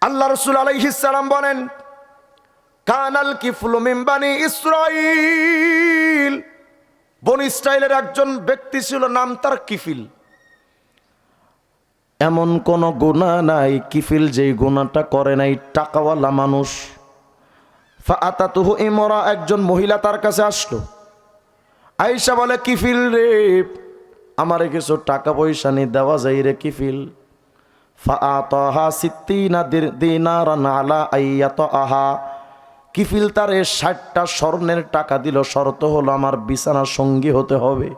আল্লাহ রাসূল আলাইহিস সালাম বলেন, কানাল কিফলু মিন বানি ইসরাইল, বনি ইসরাইলের একজন ব্যক্তি ছিল, নাম তার কিফিল। এমন কোন গুনাহ নাই কিফিল যেই গুনাহটা করে নাই, টাকাওয়ালা মানুষ। ফাআতাতুহু ইমরা, একজন মহিলা তার কাছে আসলো। আয়েশা বলে, কিফিল রে, আমারে কিছু টাকা পয়সা নি দেওয়া যায় রে কিফিল। ফাআতাহা 60 দিনারান আলা আইয়াতাহা, কিফিল তারে 60টা স্বর্ণের টাকা দিল, শর্ত হলো আমার বিছানার সঙ্গী হতে হবে,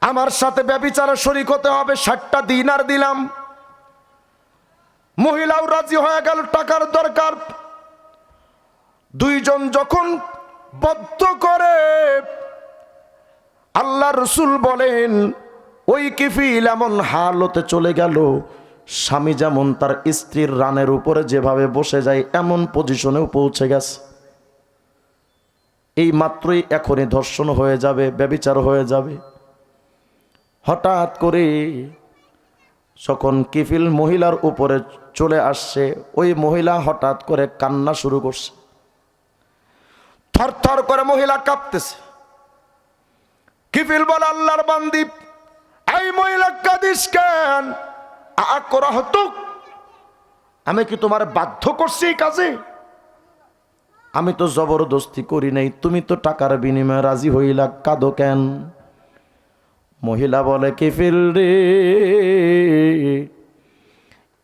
আমার সাথে ব্যভিচারে শরীক হতে হবে। 60টা দিনার দিলাম। মহিলাও রাজি হয়ে গেল, টাকার দরকার। দুইজন যখন বদ্ধ করে, আল্লাহ রসুল বলেন, ওই কিফিল এমন হালতে চলে গেল, স্বামী যেমন তার স্ত্রীর রানের উপরে যেভাবে বসে যায় এমন পজিশনেও পৌঁছে গেছে। এই মাত্রই এখনই ধর্ষণ হয়ে যাবে, ব্যভিচার হয়ে যাবে। হঠাৎ করে যখন কিফিল মহিলার উপরে চলে আসছে, ওই মহিলা হঠাৎ করে কান্না শুরু করছে, থরথর করে মহিলা কাঁপতেছে। কিফিল বলে, আল্লাহর বান্দি, এই মহিলা কাঁদিস কেন? আকরাহতুক, আমি কি তোমার বাধ্য করছি এই কাজে? আমি তো জবরদস্তি করি নাই, তুমি তো টাকার বিনিময়ে রাজি হইলা, কাঁদো কেন? মহিলা বলে, কিফিল রে,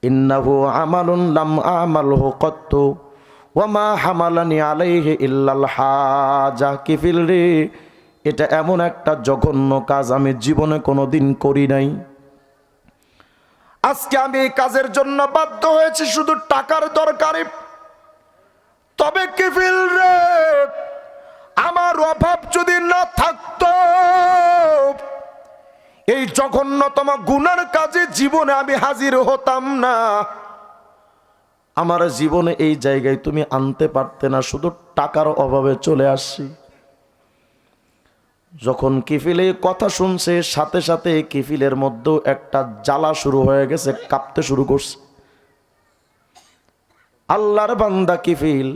ইন্নাহু আমালুন লাম আমালহু কত্তু ওয়া মা হামালানি আলাইহি ইল্লাল হাজা। কিফিল রে, এটা এমন একটা জঘন্য কাজ আমি জীবনে কোনোদিন করি নাই। আজকে আমি এই কাজের জন্য বাধ্য হয়েছি শুধু টাকার দরকারে। তবে কিফিল রে, আমার অভাব যদি না থাকতো, এই জঘন্যতম গুনার কাজে জীবনে আমি হাজির হতাম না। আমার জীবনে এই জায়গায় তুমি আনতে পারতে না, শুধু টাকার অভাবে চলে আসছি। যখন কিফিল এই কথা শুনছে, সাথে সাথে কিফিলের মধ্যেও একটা জ্বালা শুরু হয়ে গেছে, কাঁপতে শুরু করছে। আল্লাহর বান্দা কিফিল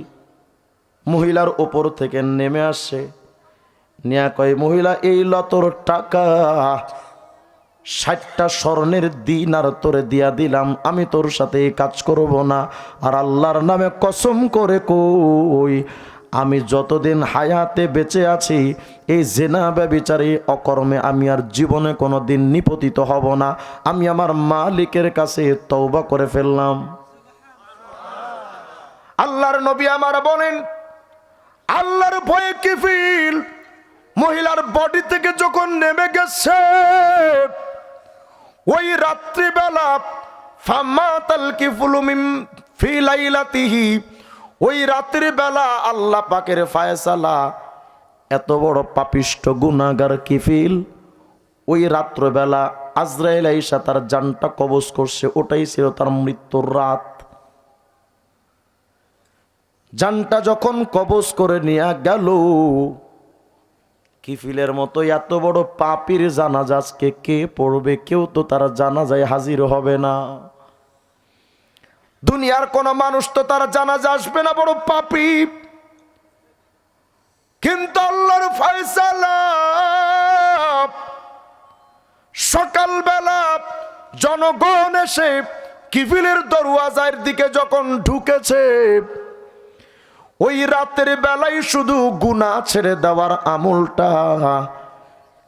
মহিলার উপর থেকে নেমে আসছে, নিয়া কয়, মহিলা, এই লতর টাকা 60টা স্বর্ণের দিনার তোরে দিয়া দিলাম, আমি তোর সাথে এই কাজ করব না। আর আল্লাহর নামে কসম করে কই, আমি যতদিন হায়াতে বেঁচে আছি, এই জেনা ব্যভিচারী অকর্মে আমি আর জীবনে কোনো দিন নিপতিত হব না। আমি আমার মালিকের কাছে তওবা করে ফেললাম। আল্লাহর নবী আমার বলেন, আল্লাহর ভয়ে কিফিল মহিলার বডি থেকে যখন নেমে গেছে, ওই রাত্রিবেলা ফামাতাল কিফলু মিন ফি লাইলাতিহি, ওই রাত্রিবেলা আল্লাহ পাকের ফায়সালা, এত বড় পাপিষ্ঠ গুনাহগার কিফিল ওই রাত্রিবেলা আজরাইল আইসা তার জানটা কবজ করছে। ওটাই ছিল তার মৃত্যুর রাত। জানটা যখন কবজ করে নিয়ে গেল, কিফিলের মতো এত বড় পাপীর জানাজা আজকে কে পড়বে? কেউ তো তার জানাজায় হাজির হবে না। দুনিয়ার কোন মানুষ তো তার জানাজা আসবে না, বড় পাপী। কিন্তু আল্লাহর ফয়সালা, সকালবেলা জনগণ এসে কিফিলের দরওয়াজার দিকে যখন ঢুকেছে, ওই রাতের বেলায় শুধু গুনাহ ছেড়ে দেওয়ার আমলটা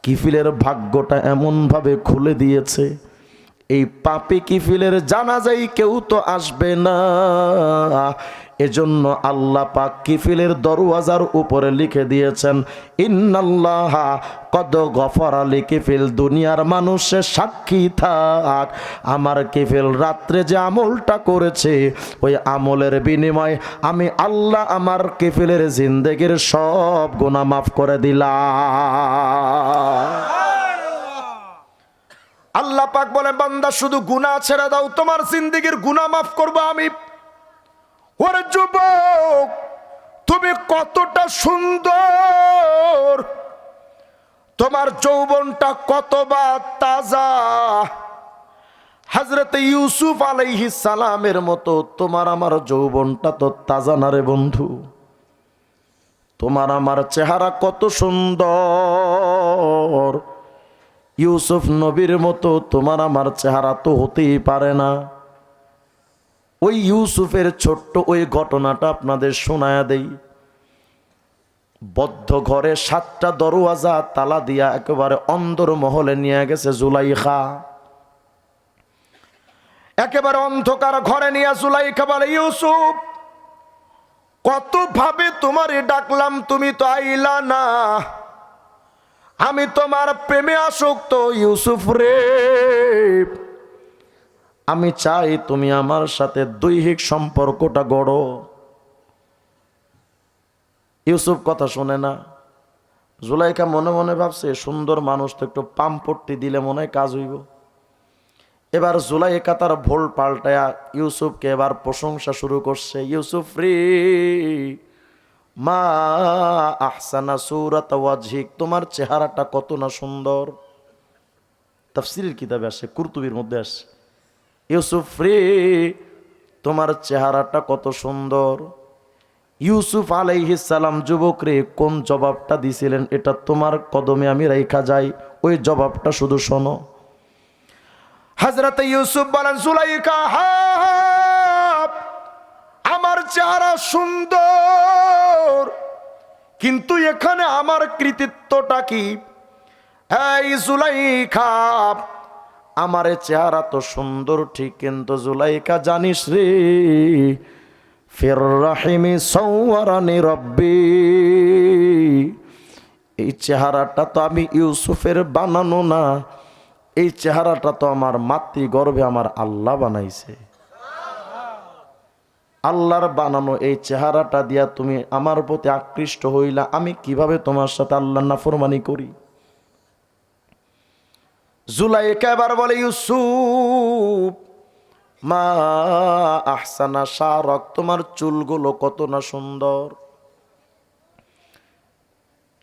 কিফিলের ভাগ্যটা এমন ভাবে খুলে দিয়েছে, এই পাপী কিফিলের জানাজাই কেউ তো আসবে না। এজন্য আল্লাহ পাক কিফিলের দরওয়াজার উপরে লিখে দিয়েছেন, ইন্নাল্লাহা কদ গফারা লিকিফিল। দুনিয়ার মানুষের সাক্ষী থাক, আমার কিফিল রাত্রে যে আমলটা করেছে, ওই আমলের বিনিময়ে আমি আল্লাহ আমার কিফিলের জিন্দেগির সব গুনাহ মাফ করে দিলাম। আল্লাহ পাক বলে, বান্দা শুধু গুনাহ ছেড়ে দাও, তোমার জিন্দেগির গুনাহ মাফ করব আমি। ওরে যুবক, তুমি কতটা সুন্দর, তোমার যৌবনটা কতবা তাজা, হযরত ইউসুফ আলাইহিস সালামের মতো তোমার আমার যৌবনটা তো তাজা না রে বন্ধু। তোমার আমার চেহারা কত সুন্দর, ইউসুফ নবীর মতো তোমার আমার চেহারা তো হতেই পারে না। ওই ইউসুফের ছোট্ট ওই ঘটনাটা আপনাদের শোনায়া দেই। বদ্ধ ঘরে 7টা দরওয়াজা তালা দিয়া একেবারে অন্দর মহলে নিয়ে গেছে জুলাইখা। একেবারে অন্ধকার ঘরে নিয়ে জুলাইখা বলে, ইউসুফ কত ভাবে তোমারে ডাকলাম, তুমি তো আইলা না। আমি তোমার প্রেমে আসক্ত ইউসুফ রে, আমি চাই তুমি আমার সাথে দৈহিক সম্পর্কটা গড়ো। ইউসুফ কথা শোনে না। জুলাইখা মনে মনে ভাবছে, সুন্দর মানুষ তো, একটু পাম্পট্টি দিলে মনে হয় কাজ হইব। এবার জুলাইখা তার ভোল পাল্টায়া ইউসুফকে এবার প্রশংসা শুরু করছে। ইউসুফ রে, মা আহসানা সূরাত ওয়াজহিক, তোমার চেহারাটা কত না সুন্দর। তাফসীরের কিতাবে আসে, কুরতুবীর মধ্যে আসে, ইউসুফ রে তোমার চেহারাটা কত সুন্দর। ইউসুফ আলাইহিস সালাম যুবক রে কোন জবাবটা দিছিলেন, এটা তোমার কদমে আমি রাইখা যাই, ওই জবাবটা শুধু শোনো। হযরত ইউসুফ বলেন, জুলাইখা আমার চেহারা সুন্দর, কিন্তু এখানে আমার কৃতিত্বটা কি? এই জুলাইখা, আমার চেহারা তো সুন্দর ঠিক, কিন্তু জুলাইখা জানিস রে, ফির রাহিমি সাওয়ারানি রব্বি, এই চেহারাটা তো আমি ইউসুফের বানানো না, এই চেহারাটা তো আমার মাতৃগর্ভে আমার আল্লাহ বানাইছে। আল্লাহর বানানো এই চেহারাটা দিয়া তুমি আমার প্রতি আকৃষ্ট হইলা, আমি কিভাবে তোমার সাথে আল্লাহর নাফরমানি করি? জুলাইখা এবার বলে, ইউসুফ মা আহসানা শারক, তোমার চুলগুলো কত না সুন্দর।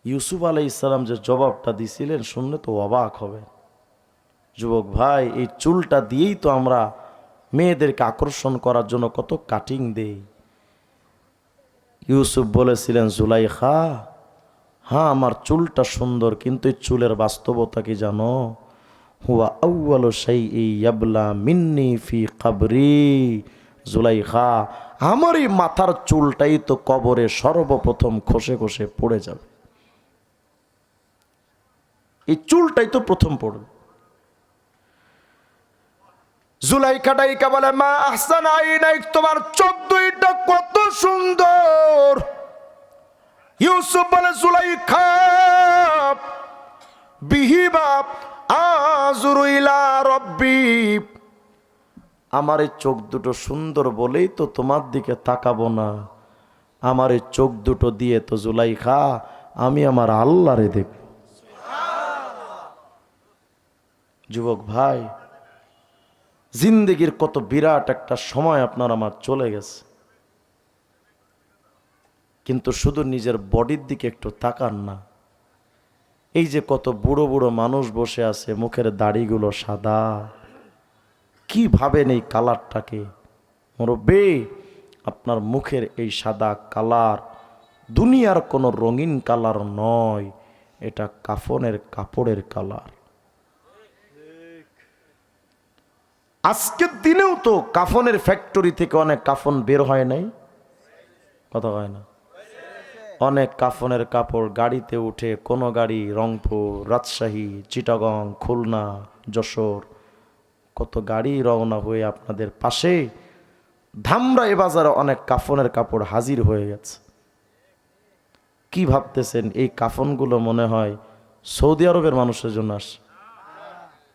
ইউসুফ আলাইহিস সালাম যে জবাবটা দিছিলেন শুনলে তো অবাক হবে। যুবক ভাই, এই চুলটা দিয়েই তো আমরা মেয়েদেরকে আকর্ষণ করার জন্য কত কাটিং দেই। ইউসুফ বলেছিলেন, জুলাইখা হ্যাঁ আমার চুলটা সুন্দর, কিন্তু এই চুলের বাস্তবতা কি জানো? হুয়া আউয়ালু শাইই ইয়াবলা মিন্নি ফি কবরি, জুলাইখা আমার এই মাথার চুলটাই তো কবরে সর্বপ্রথম খসে খসে পড়ে যাবে, এই চুলটাই তো প্রথম পড়বে। জুলাইখা ডাইকা বলে, মা আহসান আইনাইক, তোমার চোখ দুইটা কত সুন্দর। ইউসুফ বলে, জুলাইখা বিহিবা আযুরু ইলা রব্বি, আমার এই চোখ দুটো সুন্দর বলেই তো তোমার দিকে তাকাবো না, আমার এই চোখ দুটো দিয়ে তো জুলাইখা আমি আমার আল্লাহরে দেখব। যুবক ভাই, জিন্দেগির কত বিরাট একটা সময় আপনার আমার চলে গেছে, কিন্তু শুধু নিজের বডির দিকে একটু তাকান না। এই যে কত বুড়ো বুড়ো মানুষ বসে আছে, মুখের দাড়িগুলো সাদা, কি ভাবেন এই কালারটাকে? মুরব্বি, আপনার মুখের এই সাদা কালার দুনিয়ার কোনো রঙিন কালার নয়, এটা কাফনের কাপড়ের কালার। আজকের দিনেও তো কাফনের ফ্যাক্টরি থেকে অনেক কাফন বের হয় নাই, কথা হয় না? অনেক কাফনের কাপড় গাড়িতে উঠে, কোনো গাড়ি রংপুর, রাজশাহী, চিটাগং, খুলনা, যশোর, কত গাড়ি রওনা হয়ে আপনাদের পাশে ধামরা এ বাজারে অনেক কাফনের কাপড় হাজির হয়ে গেছে। কি ভাবতেছেন এই কাফনগুলো মনে হয় সৌদি আরবের মানুষের জন্য আসে?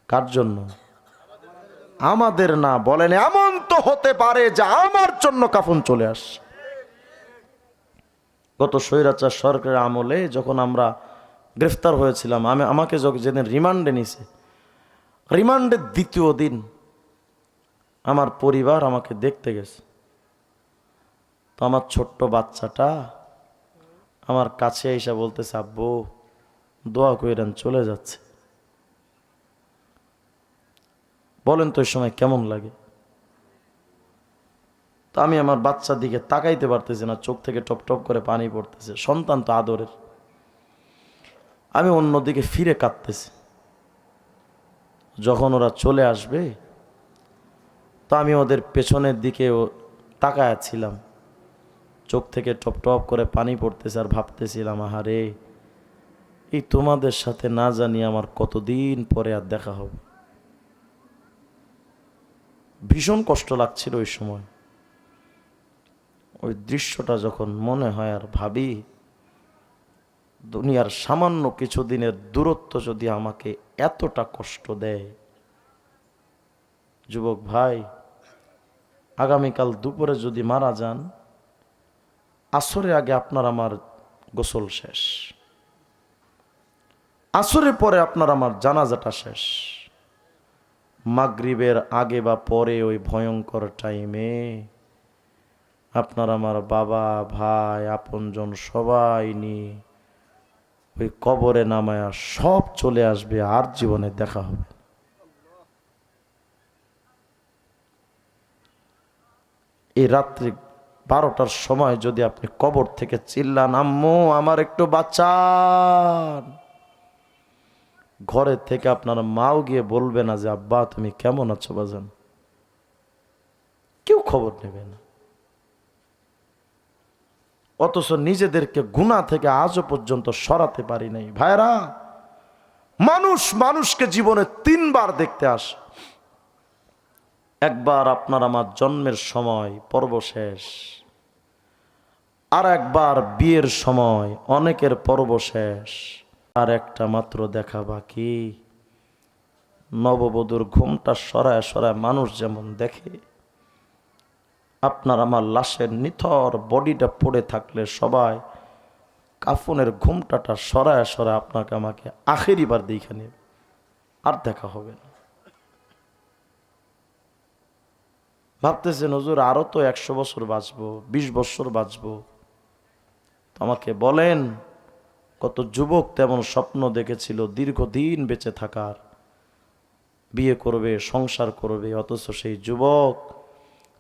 কার জন্য? আমাদের না। বলেন এমন তো হতে পারে যে আমার জন্য কাফন চলে আসে। গত স্বৈরাচার সরকারের আমলে যখন আমরা গ্রেফতার হয়েছিলাম, আমাকে যেদিন রিমান্ডে নিছে, রিমান্ডের দ্বিতীয় দিন আমার পরিবার আমাকে দেখতে গেছে। তো আমার ছোট্ট বাচ্চাটা আমার কাছে এসে বলতেছে, আব্বু দোয়া কইরেন চলে যাচ্ছে। বলেন তো ওই সময় কেমন লাগে? তো আমি আমার বাচ্চার দিকে তাকাইতে পারতেছি না, চোখ থেকে টপ টপ করে পানি পড়তেছে। সন্তান তো আদরের। আমি অন্যদিকে ফিরে কাঁদতেছি। যখন ওরা চলে আসবে তো আমি ওদের পেছনের দিকে তাকায়াছিলাম, চোখ থেকে টপ টপ করে পানি পড়তেছে আর ভাবতেছিলাম, আহারে এই তোমাদের সাথে না জানি আমার কতদিন পরে আর দেখা হবে। ভীষণ কষ্ট লাগছিল ওই সময়। ওই দৃশ্যটা যখন মনে হয় আর ভাবি, দুনিয়ার সামান্য কিছুদিনের দূরত্ব যদি আমাকে এতটা কষ্ট দেয়। যুবক ভাই, আগামীকাল দুপুরে যদি মারা যান, আসরের আগে আপনার আমার গোসল শেষ, আসরের পরে আপনার আমার জানাজাটা শেষ, মাগরিবের আগে বা পরে ওই ভয়ঙ্কর টাইমে আপনার আমার বাবা ভাই আপনজন সবাই নিয়ে ওই কবরে নামায়া সব চলে আসবে, আর জীবনে দেখা হবে। এই রাত্রি 12টার সময় যদি আপনি কবর থেকে চিল্লান, আম্মু আমার একটু বাঁচান, ঘরে থেকে আপনার মাও গিয়ে বলবে না যে আব্বা তুমি কেমন আছো বাজান? কেউ খবর নেবে না। অথচ নিজেদেরকে গুনাহ থেকে আজও পর্যন্ত সরাতে পারি নাই। ভাইরা, মানুষ মানুষকে জীবনে 3 বার দেখতে আসে। একবার আপনার আমার জন্মের সময়, পর্ব শেষ। আর একবার বিয়ের সময়, অনেকের পর্ব শেষ। আর একটা মাত্র দেখা বাকি। নববধূর ঘুমটা সরায় সরায় মানুষ যেমন দেখে, আপনার আমার লাশের নিথর বডিটা পড়ে থাকলে সবাই কাফনের ঘুমটাটা সরায় সরায় আপনাকে আমাকে আখেরিবার দেখে নেবে, আর দেখা হবে না। ভাবতেছেন হুজুর আরো তো 100 বছর বাঁচবো, 20 বছর বাঁচবো। আমাকে বলেন, কত যুবক তেমন স্বপ্ন দেখেছিল দীর্ঘদিন বেঁচে থাকার, বিয়ে করবে, সংসার করবে, অথচ সেই যুবক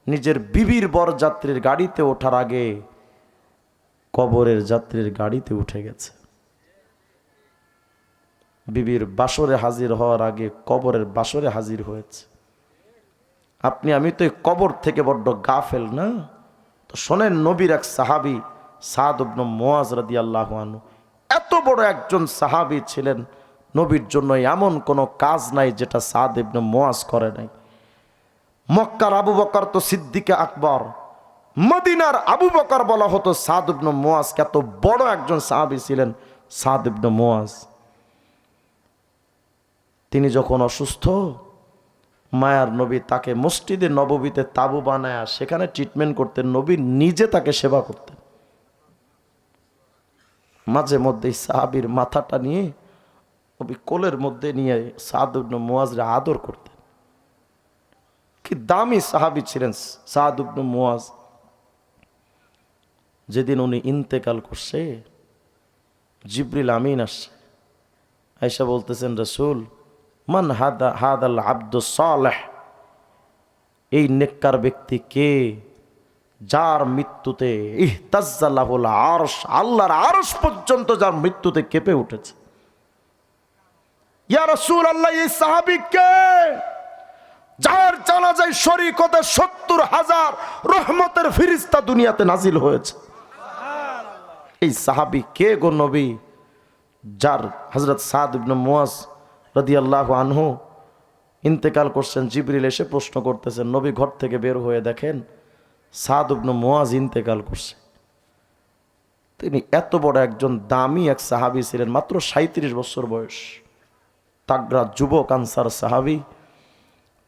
নিজের বিবির বরযাত্রীর গাড়িতে ওঠার আগে কবরের যাত্রীর গাড়িতে উঠে গেছে। বিবির বাসরে হাজির হওয়ার আগে কবরের বাসরে হাজির হয়েছে। আপনি আমি তো এই কবর থেকে বড্ড গাফেল না? তো শোনেন, নবীর এক সাহাবী সাদ ইবনে মুয়াজ রাদিয়াল্লাহু আনহু, এত বড় একজন সাহাবী ছিলেন, নবীর জন্য এমন কোনো কাজ নাই যেটা সাদ ইবনে মুয়াজ করে নাই। মক্কার আবু বকর তো সিদ্দিকে আকবর, মদিনার আবু বকর বলা হতো সাদ ইবনে মুয়াজ। এত বড় একজন সাহাবী ছিলেন সাদ ইবনে মুয়াজ। তিনি যখন অসুস্থ, মায়ার নবী তাকে মসজিদে নববীতে তাবু বানায়া সেখানে ট্রিটমেন্ট করতেন। নবী নিজে তাকে সেবা করতেন। মাঝে মধ্যে সাহাবীর মাথাটা নিয়ে নবী কোলের মধ্যে নিয়ে সাদ ইবনে মুয়াজরে আদর করতেন। কি দামি সাহাবী ছিলেন সাদ ইবনে মুয়াজ। যেদিন উনি ইন্তেকাল করছে, জিবরিল আমিন আসছে, আয়েশা বলতেছেন, রাসূল মান হাদাল আব্দুস সালেহ, এই নেককার ব্যক্তি কে যার মৃত্যুতে ইহতাজ্জালাহুল আরশ, আল্লাহর আরশ পর্যন্ত যার মৃত্যুতে কেঁপে উঠেছে। ইয়া রাসূলুল্লাহ, এই সাহাবী কে যার জানাজায় শরীক হতে 70,000 রহমতের ফেরেশতা দুনিয়াতে নাজিল হয়েছে? এই সাহাবী কে গো নবী? যার হযরত সাদ ইবনে মুয়াজ রাদিয়াল্লাহু আনহু ইন্তেকাল করছেন। জিবরিল এসে প্রশ্ন করতেছেন, নবী ঘর থেকে বের হয়ে দেখেন সাদ ইবনে মুয়াজ ইন্তেকাল করছে। তিনি এত বড় একজন দামি এক সাহাবী ছিলেন, মাত্র 37 বছর বয়স, তাগড়া যুবক আনসার সাহাবী।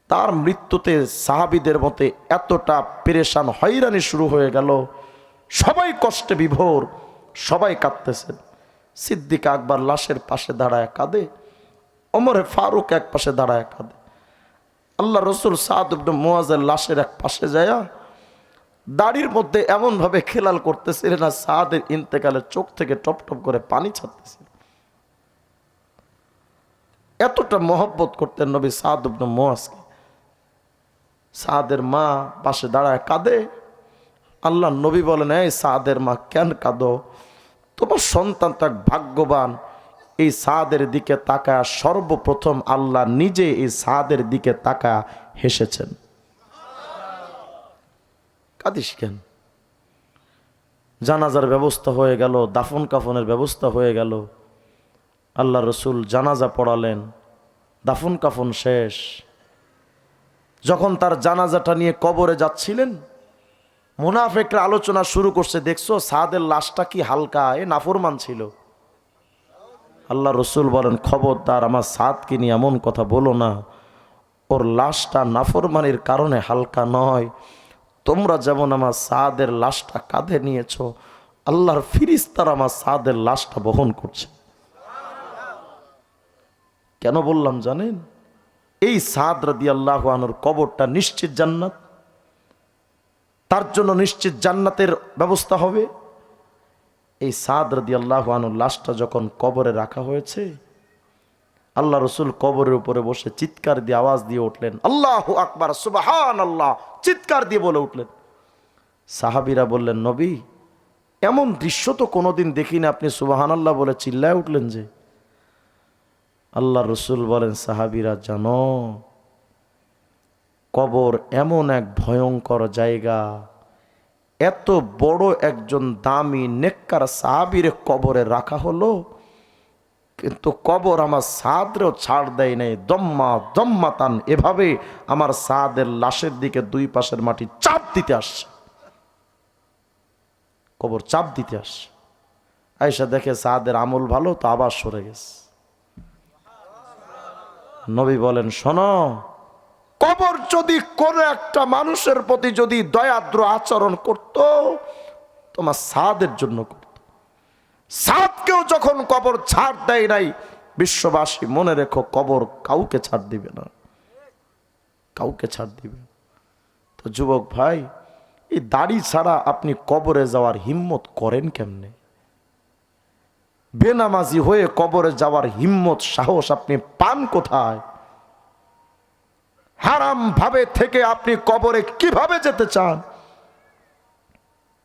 তার মৃত্যুতে সাহাবীদের মতে এতটা পেরেশান হয়রানি শুরু হয়ে গেল, সবাই কষ্টে বিভোর, সবাই কাঁদতেছেন। সিদ্দিক আকবর লাশের পাশে দাঁড়ায় কাঁদে, ওমরে ফারুক এক পাশে দাঁড়ায় কাঁদে। আল্লাহ রসুল সাদ ইবনে মুয়াজের লাশের এক পাশে যায় দাড়ির মধ্যে এমনভাবে খেলাল করতেছিলেন আর সাদের ইন্তেকালের চোখ থেকে টপ টপ করে পানি ছাড়তেছিল। এতটা মহব্বত করতেন নবী সাদ ইবনে মুয়াজকে। সাদের মা পাশে দাঁড়ায় কাঁদে। আল্লাহ নবী বলেন, এই সাদের মা কেন কাঁদো? তোমার সন্তান তো এক ভাগ্যবান। এই সাদের দিকে তাকায় সর্বপ্রথম আল্লাহ নিজে এই সাদের দিকে তাকায় হেসেছেন। কাঁদিস কেন? জানাজার ব্যবস্থা হয়ে গেল, দাফন কাফনের ব্যবস্থা হয়ে গেল, আল্লাহ রসুল জানাজা পড়ালেন, দাফন কাফন শেষ। যখন তার জানাজাটা নিয়ে কবরে যাচ্ছিলেন, মুনাফিকরা আলোচনা শুরু করছে, দেখছো সাদের লাশটা কি হালকা, এ নাফরমান ছিল। আল্লাহ রসুল বলেন, খবরদার আমার সাদকে নিয়ে এমন কথা বলো না, ওর লাশটা নাফরমানির কারণে হালকা নয়। তোমরা যেমন আমার সাদের লাশটা কাঁধে নিয়েছো, আল্লাহর ফিরিস্তারা আমার সাদের লাশটা বহন করছে। কেন বললাম জানেন? এই সাদ রাদিয়াল্লাহু আনহুর কবরটা নিশ্চিত জান্নাত, তার জন্য নিশ্চিত জান্নাতের ব্যবস্থা হবে। এই সাদ রাদিয়াল্লাহু আনহুর লাশটা যখন কবরে রাখা হয়েছে, আল্লাহ রসুল কবরের উপরে বসে চিৎকার দিয়ে আওয়াজ দিয়ে উঠলেন, আল্লাহু আকবার, সুবহানাল্লাহ, চিৎকার দিয়ে বলে উঠলেন। সাহাবীরা বললেন, নবী, এমন দৃশ্য তো কোনোদিন দেখিনি, আপনি সুবহানাল্লাহ বলে চিল্লায় উঠলেন যে? আল্লাহ রসুল বলেন, সাহাবীরা জানো, কবর এমন এক ভয়ঙ্কর জায়গা, এত বড় একজন দামি নেককার সাহাবীর কবরে রাখা হলো, কিন্তু কবর আমার সাদরেও ছাড় দেয় নাই। দম্মা দম্মাতান, এভাবে আমার সাদের লাশের দিকে দুই পাশের মাটি চাপ দিতে আসছে, কবর চাপ দিতে আসছে। আয়েশা দেখে সাদের আমল ভালো, তো আবার সরে গেছে। নবী বলেন, শোনো, কবর যদি কোনো একটা মানুষের প্রতি যদি দয়াদ্র আচরণ করত, তোমার সাদের জন্য করত। সাদকেও যখন কবর ছাড় দেয় নাই, বিশ্ববাসী মনে রেখো, কবর কাউকে ছাড় দিবে না, কাউকে ছাড় দিবে। তো যুবক ভাই, এই দাড়ি ছাড়া আপনি কবরে যাওয়ার হিম্মত করেন কেমনে? বেনামাজি হয়ে কবরে যাওয়ার হিম্মত, সাহস আপনি পান কোথায়? হারাম ভাবে থেকে আপনি কবরে কিভাবে যেতে চান?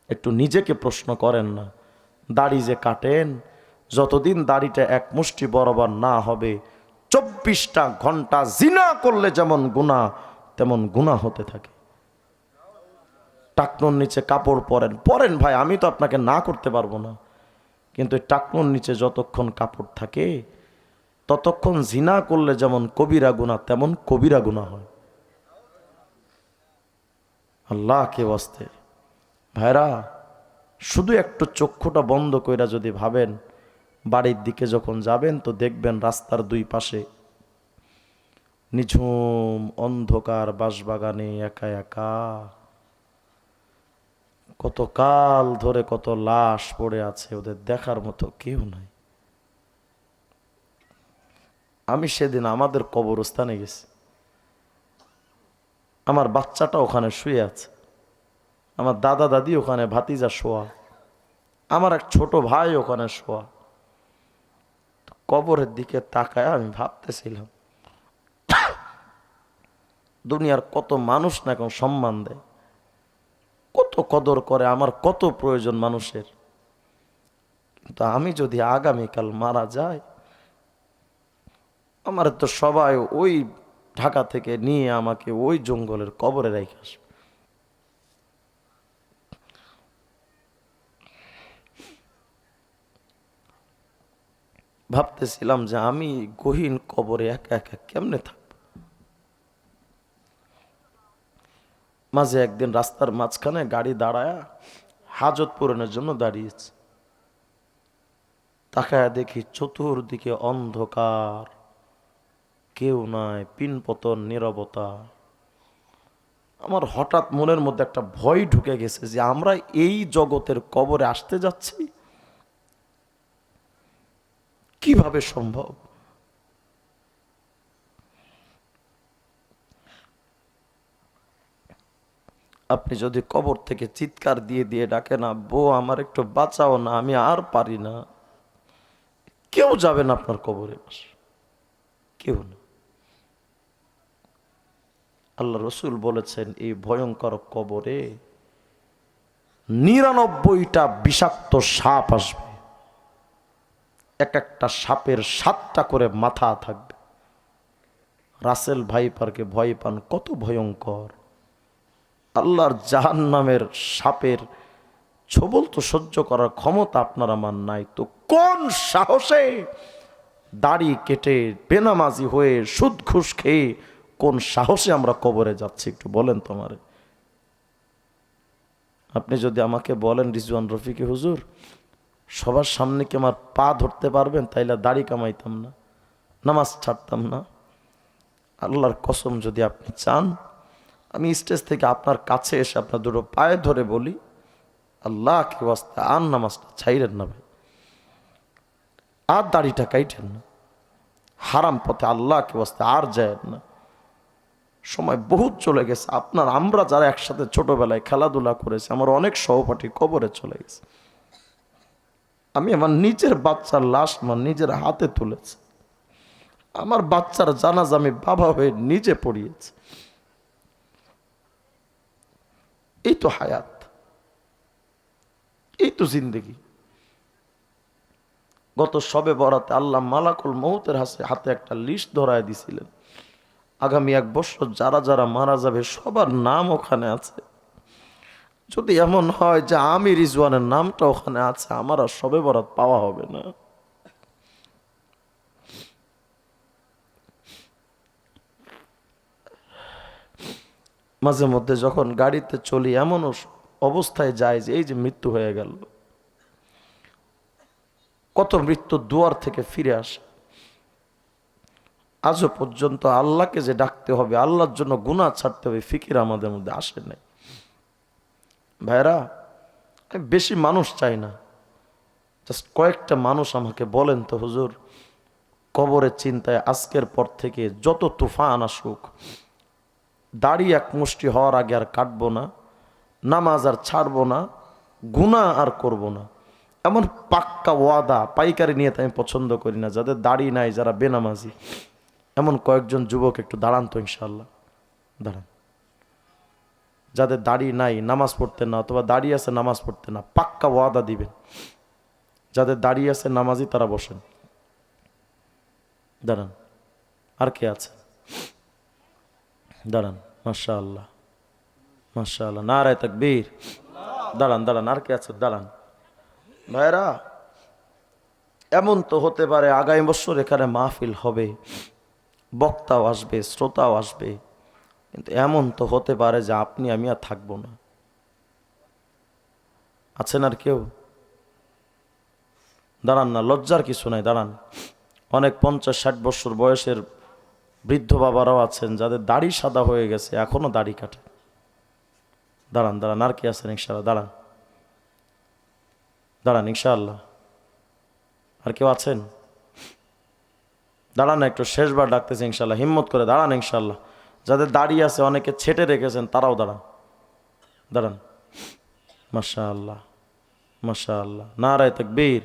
একটু নিজেকে প্রশ্ন করেন না। দাড়ি যে কাটেন, যতদিন দাড়িটা এক মুষ্টি বরাবর না হবে, 24টা ঘন্টা জিনা করলে যেমন গুনাহ, তেমন গুনাহ হতে থাকে। টাকনোর নিচে কাপড় পরেন, পরেন ভাই, আমি তো আপনাকে না করতে পারবো না, কিন্তু টাকনোর নিচে যতক্ষণ কাপড় থাকে, ততক্ষণ জিনা করলে যেমন কবিরা গুনাহ, তেমন কবিরা গুনাহ হয়। আল্লাহকে ওয়াস্তে ভাইরা, শুধু একটু চক্ষুটা বন্ধ কইরা যদি ভাবেন, বাড়ির দিকে যখন যাবেন, তো দেখবেন রাস্তার দুই পাশে নিঝুম অন্ধকার বাঁশবাগানে একা একা কত কাল ধরে কত লাশ পড়ে আছে, ওদের দেখার মতো কেউ নাই। আমি সেদিন আমাদের কবরস্থানে গেছি, আমার বাচ্চাটা ওখানে শুয়ে আছে, আমার দাদা দাদি ওখানে ভাতিজা শোয়া, আমার এক ছোট ভাই ওখানে শোয়া। কবরের দিকে তাকায় আমি ভাবতেছিলাম, দুনিয়ার কত মানুষ না এখন সম্মান দেয়, কত কদর করে, আমার কত প্রয়োজন মানুষের। কিন্তু আমি যদি আগামীকাল মারা যাই, আমার তো সবাই ওই ঢাকা থেকে নিয়ে আমাকে ওই জঙ্গলের কবরে রেখে আসবে। ভাবতেছিলাম যে আমি গহীন কবরে একা একা কেমনে থাকব। মাঝে একদিন রাস্তার মাঝখানে গাড়ি দাঁড়ায়, হাজত পূরণের জন্য দাঁড়িয়েছে, তাকায় দেখি চতুর্দিকে অন্ধকার, কেউ নাই, পিনপতন, নীরবতা। আমার হঠাৎ মনের মধ্যে একটা ভয় ঢুকে গেছে যে আমরা এই জগতের কবরে আসতে যাচ্ছি, কিভাবে সম্ভব? আপনি যদি কবর থেকে চিৎকার দিয়ে দিয়ে ডাকেন, আব্বু আমার একটু বাঁচাও না, আমি আর পারি না, কেউ যাবে না আপনার কবরে, কেউ না। আল্লাহ রসুল বলেছেন এই ভয়ঙ্কর কবরে 99টা বিষাক্ত সাপ আসবে, এক একটা সাপের 7টা করে মাথা থাকবে। রাসেল ভাইপারকে ভয় পান, কত ভয়ঙ্কর। আল্লাহর জাহান্নামের সাপের ছোবল তো সহ্য করার ক্ষমতা আপনার আমার নাই, তো কোন সাহসে দাড়ি কেটে বেনামাজি হয়ে সুদ ঘুষ খেয়ে কোন সাহসে আমরা কবরে যাচ্ছি একটু বলেন তোমারে। আপনি যদি আমাকে বলেন রিজওয়ান রফিকি হুজুর সবার সামনে কি আমার পা ধরতে পারবেন, তাইলে দাড়ি কামাইতাম না, নামাজ ছাড়তাম না। আল্লাহর কসম যদি আপনি চান আমি স্টেজ থেকে আপনার কাছে এসে আপনার দুটো পায়ে ধরে বলি আল্লাহ কি ওয়াস্তে আর নামাজটা ছাইরেন না ভাই, আর দাড়িটা কাইটেন না, হারাম পথে আল্লাহ কি ওয়াস্তে আর যায় না। সময় বহুত চলে গেছে, আপনার আমরা যারা একসাথে ছোটবেলায় খেলাধুলা করেছি আমার অনেক সহপাঠী কবরে চলে গেছে। আমি আমার নিজের বাচ্চার লাশ আমার নিজের হাতে তুলেছি, আমার বাচ্চার জানাজা আমি বাবা হয়ে নিজে পড়িয়েছি। এই তো হায়াত, এই তো জিন্দেগি। গত সবে বরাতে আল্লাহ মালাকুল মউতের হাতে একটা লিস্ট ধরায় দিছিলেন, আগামী 1 বছর যারা যারা মারা যাবে সবার নাম ওখানে আছে। যদি এমন হয় যে আমি রিজওয়ানের নামটা ওখানে আছে, আমার আর সবে বরাত পাওয়া হবে না। মাঝে মধ্যে যখন গাড়িতে চলি এমন অবস্থায় যায় যে এই যে মৃত্যু হয়ে গেল, কত মৃত্যু দুয়ার থেকে ফিরে আসে। আজও পর্যন্ত আল্লাহকে যে ডাকতে হবে, আল্লাহর জন্য গুনাহ ছাড়তে হবে, ফিকির আমাদের মধ্যে আসে নাই। ভাইরা আমি বেশি মানুষ চাই না, জাস্ট কয়েকটা মানুষ আমাকে বলেন তো হুজুর কবরের চিন্তায় আজকের পর থেকে যত তুফান আসুক দাড়ি এক মুষ্টি হওয়ার আগে আর কাটবো না, নামাজ আর ছাড়বো না, গুনাহ আর করব না। এমন পাক্কা ওয়াদা পাইকারি নিয়ে আমি পছন্দ করি না, যাদের দাড়ি নাই, যারা বেনামাজি, এমন কয়েকজন যুবক একটু দাঁড়ান তো ইনশাআল্লাহ, দাঁড়ান। যাদের দাড়ি নাই, নামাজ পড়তে না, অথবা দাড়ি আছে নামাজ পড়তে না, পাক্কা ওয়াদা দিবেন। যাদের দাড়ি আছে নামাজি তারা বসেন, দাঁড়ান। আর কে আছে? দাঁড়ান। মাশাআল্লাহ মাশাআল্লাহ, নারায়ে তাকবীর। দাঁড়ান দাঁড়ান, আর কে আছে? দাঁড়ান। ভাইরা এমন তো হতে পারে আগামী বছর এখানে মাহফিল হবে, বক্তাও আসবে, শ্রোতাও আসবে, কিন্তু এমন তো হতে পারে যে আপনি আমি আর থাকবো না। আছেন আর কেউ? দাঁড়ান না, লজ্জার কিছু নাই, দাঁড়ান। অনেক 50-60 বছর বয়সের বৃদ্ধ বাবারাও আছেন যাদের দাড়ি সাদা হয়ে গেছে, এখনো দাড়ি কাটে। দাঁড়ান দাঁড়ান, আর কি আছেন? ইনশাআল্লাহ দাঁড়ান দাঁড়ান, ইনশাআল্লাহ। আর কেউ আছেন? দাঁড়ান একটু, শেষবার ডাকতেছি ইনশাআল্লাহ, হিম্মত করে দাঁড়ান ইনশাআল্লাহ। যাদের দাড়ি আছে অনেকে ছেটে রেখেছেন তারাও দাঁড়ান, দাঁড়ান। মাশাআল্লাহ মাশাআল্লাহ, নারায়ে তাকবীর।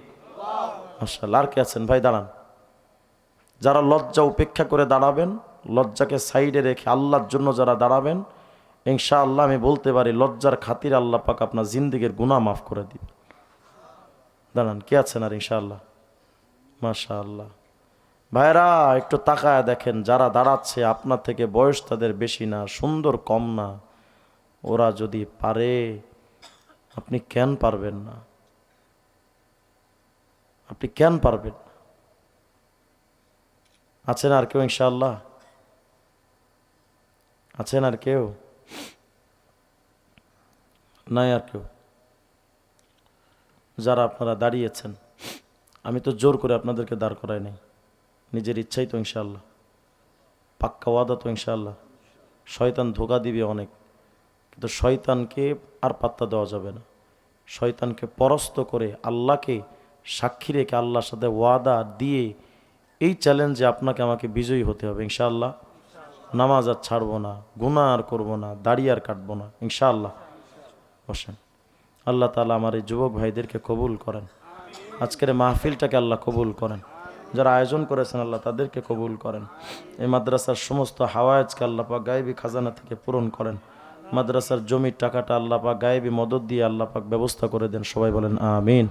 মাশাআল্লাহ, আর কে আছেন ভাই? দাঁড়ান। যারা লজ্জা উপেক্ষা করে দাঁড়াবেন, লজ্জাকে সাইডে রেখে আল্লাহর জন্য যারা দাঁড়াবেন, ইনশাআল্লাহ আমি বলতে পারি লজ্জার খাতির আল্লাহ পাক আপনার জিন্দেগীর গুনাহ মাফ করে দিবেন। দাঁড়ান, কে আছেন আর? ইনশাআল্লাহ মাশাআল্লাহ। ভাইরা একটু তাকায় দেখেন, যারা দাঁড়াচ্ছে আপনার থেকে বয়স তাদের বেশি না, সুন্দর কম না, ওরা যদি পারে আপনি কেন পারবেন না? আপনি কেন পারবেন না? আছেন আর কেউ? ইনশাআল্লাহ আছেন আর কেউ? নাই আর কেউ? যারা আপনারা দাঁড়িয়েছেন, আমি তো জোর করে আপনাদেরকে দাঁড় করাই নাই, নিজের ইচ্ছাই তো ইনশাআল্লাহ, পাক্কা ওয়াদা তো ইনশাআল্লাহ। শয়তান ধোঁকা দিবে অনেক, কিন্তু শয়তানকে আর পাত্তা দেওয়া যাবে না। শয়তানকে পরাস্ত করে আল্লাহকে সাক্ষী রেখে আল্লাহর সাথে ওয়াদা দিয়ে এই চ্যালেঞ্জে আপনাকে আমাকে বিজয়ী হতে হবে ইনশাআল্লাহ। নামাজ আর ছাড়বো না, গুনাহ আর করবো না, দাড়ি আর কাটবো না ইনশাআল্লাহ। বসেন। আল্লাহ তাআলা আমার এই যুবক ভাইদেরকে কবুল করেন, আজকের মাহফিলটাকে আল্লাহ কবুল করেন। যারা আয়োজন করেছেন আল্লাহ তাদেরকে কবুল করেন। এই মাদ্রাসার সমস্ত হাওয়ায়েজকে আল্লাহ পাক গায়েবী খাজানা থেকে পূরণ করেন। মাদ্রাসার জমির টাকাটা আল্লাহ পাক গায়েবী মদদ দিয়ে আল্লাহ পাক ব্যবস্থা করে দেন। সবাই বলেন আমিন।